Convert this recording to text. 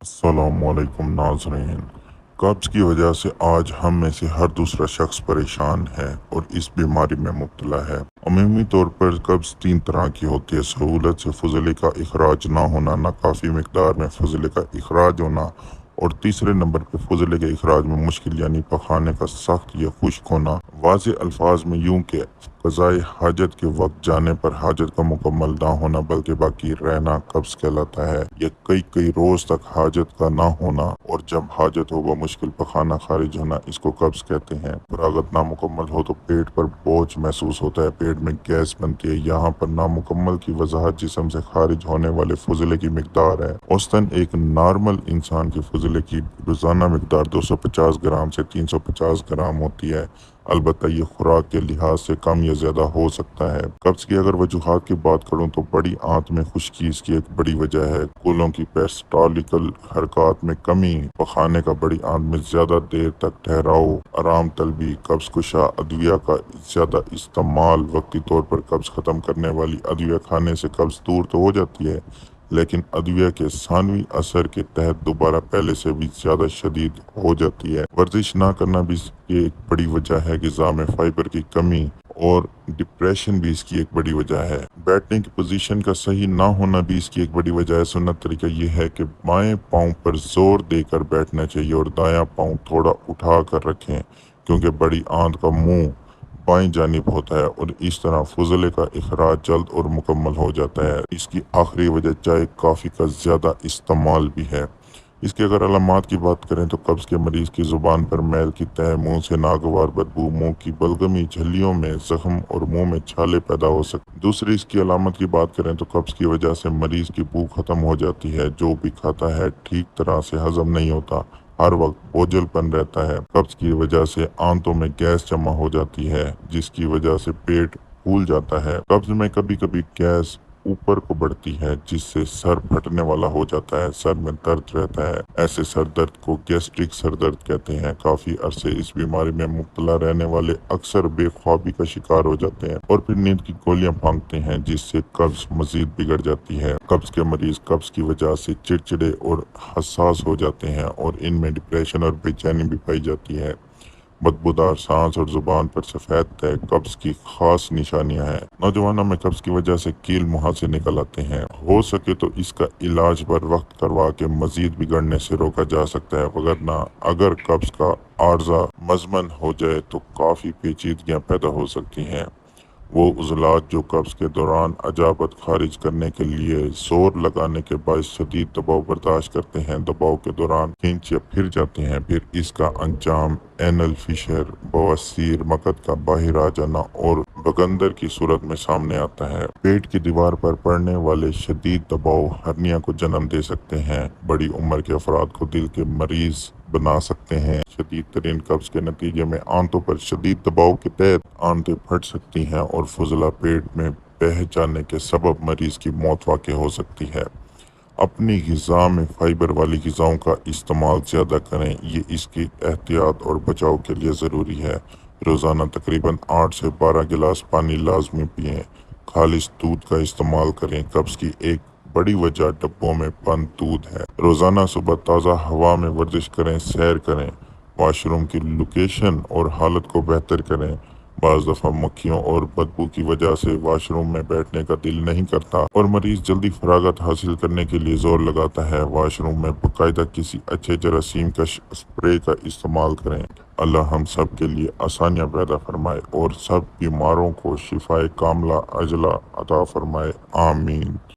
अस्सलाम वालेकुम नाज़रीन। कब्ज़ की वजह से आज हम में से हर दूसरा शख्स परेशान है और इस बीमारी में मुब्तला है। अमूमी तौर पर कब्ज़ तीन तरह की होती है: सहूलत से फजले का अखराज ना होना, नाकाफ़ी मकदार में फजले का अखराज होना, और तीसरे नंबर पर फजले के अखराज में मुश्किल यानी पखाने का सख्त या खुश्क होना। वाज़े अल्फाज में यूँ कि क़ज़ाए हाजत के वक्त जाने पर हाजत का मुकम्मल ना होना बल्कि बाकी रहना कब्ज़ कहलाता है। या कई कई रोज़ तक हाजत का ना होना और जब हाजत हो वह मुश्किल पखाना खारिज होना, इसको कब्ज़ कहते हैं। फरागत नामुकम्मल हो तो पेट पर बोझ महसूस होता है, पेट में गैस बनती है। यहाँ पर नामुकम्मल की वजाहत जिस्म से खारिज होने वाले फजले की मकदार है। औसतन एक नॉर्मल इंसान की फजले की रोज़ाना मकदार 250 ग्राम से 350 ग्राम होती है। अलबत्ता ये खुराक के लिहाज से कम या ज़्यादा हो सकता है। कब्ज़ की अगर वजूहात की बात करूँ तो बड़ी आंत में खुश्की इसकी एक बड़ी वजह है। कूलों की पेरिस्टालिकल हरकत में कमी, पखाने का बड़ी आंत में ज़्यादा देर तक ठहराव, आराम तलबी, कब्ज़ कुशा अद्विया का ज़्यादा इस्तेमाल। वक्ती तौर पर कब्ज़ ख़त्म करने वाली अद्विया खाने से कब्ज़ दूर तो हो जाती है, लेकिन अद्विया के सानवी असर के तहत दोबारा पहले से भी ज़्यादा शदीद हो जाती है। वर्जिश ना करना भी इसकी एक बड़ी वजह है। ग़िज़ा में फाइबर की कमी और डिप्रेशन भी इसकी एक बड़ी वजह है। बैठने की पोजीशन का सही ना होना भी इसकी एक बड़ी वजह है। सुन्नत तरीका यह है कि बाएं पाँव पर जोर देकर बैठना चाहिए और दायां पाँव थोड़ा उठा कर रखें, क्योंकि बड़ी आंत का मुंह बाएं जानिब होता है और इस तरह फजले का अखराज जल्द और मुकम्मल हो जाता है। इसकी आखिरी वजह चाय कॉफ़ी का ज़्यादा इस्तेमाल भी है। इसके अगर अलामात की बात करें तो कब्ज़ के मरीज़ की ज़ुबान पर मैल की तह, मुंह से नागवार बदबू, मुंह की बलगमी, झल्लियों में ज़ख्म और मुंह में छाले पैदा हो सकते। दूसरी इसकी अलामत की बात करें तो कब्ज़ की वजह से मरीज़ की भूख ख़त्म हो जाती है। जो भी खाता है ठीक तरह से हज़म नहीं होता, हर वक्त बोझलपन रहता है। कब्ज़ की वजह से आंतों में गैस जमा हो जाती है, जिसकी वजह से पेट फूल जाता है। कब्ज़ में कभी कभी गैस ऊपर को बढ़ती है, जिससे सर फटने वाला हो जाता है, सर में दर्द रहता है। ऐसे सर दर्द को गैस्ट्रिक सर दर्द कहते हैं। काफ़ी अरसे इस बीमारी में मुब्तला रहने वाले अक्सर बेख्वाबी का शिकार हो जाते हैं और फिर नींद की गोलियां फांकते हैं, जिससे कब्ज़ मजीद बिगड़ जाती है। कब्ज़ के मरीज़ कब्ज़ की वजह से चिड़चिड़े और हसास हो जाते हैं और इनमें डिप्रेशन और बेचैनी भी पाई जाती है। बदबूदार सांस और जुबान पर सफ़ेद तह कब्ज़ की खास निशानियां हैं। नौजवानों में कब्ज़ की वजह से कील मुहासे निकल आते हैं। हो सके तो इसका इलाज बर वक्त करवा के मजीद बिगड़ने से रोका जा सकता है, वगरना अगर कब्ज़ का आर्जा मजमन हो जाए तो काफ़ी पेचीदगियाँ पैदा हो सकती हैं। वो उज़लात जो कब्ज़ के दौरान अजाबत खारिज करने के लिए जोर लगाने के बाद शदीद दबाव बर्दाश्त करते हैं, दबाव के दौरान खींच या फिर जाते हैं, फिर इसका अंजाम एनल फिशर, बवासीर, मकत का बाहर आ जाना और बगंदर की सूरत में सामने आता है। पेट की दीवार पर पड़ने वाले शदीद दबाव हर्निया को जन्म दे सकते हैं। बड़ी उम्र के अफराद को दिल के मरीज बना सकते हैं। शदीद तरीन कब्ज़ के नतीजे में आंतों पर शदीद दबाव के तहत आंतें फट सकती हैं और फजला पेट में बह जाने के सबब मरीज की मौत वाक़ हो सकती है। अपनी ग़िज़ा में फाइबर वाली ग़िज़ाओं का इस्तेमाल ज़्यादा करें, ये इसकी एहतियात और बचाव के लिए ज़रूरी है। रोज़ाना तकरीबन 8 से 12 गिलास पानी लाजमी पिएँ। खालिश दूध का इस्तेमाल करें। कब्ज़ की एक बड़ी वजह डब्बों में बंद दूध है। रोज़ाना सुबह ताज़ा हवा में वर्जिश करें, सैर करें। वाशरूम की लोकेशन और हालत को बेहतर करें। बाज़ दफ़ा मक्खियों और बदबू की वजह से वाशरूम में बैठने का दिल नहीं करता और मरीज जल्दी फरागत हासिल करने के लिए जोर लगाता है। वाशरूम में बाकायदा किसी अच्छे जरासीम का स्प्रे का इस्तेमाल करें। अल्लाह हम सब के लिए आसानियाँ पैदा फरमाए और सब बीमारों को शिफाए कामला अजला अता फरमाए। आमीन।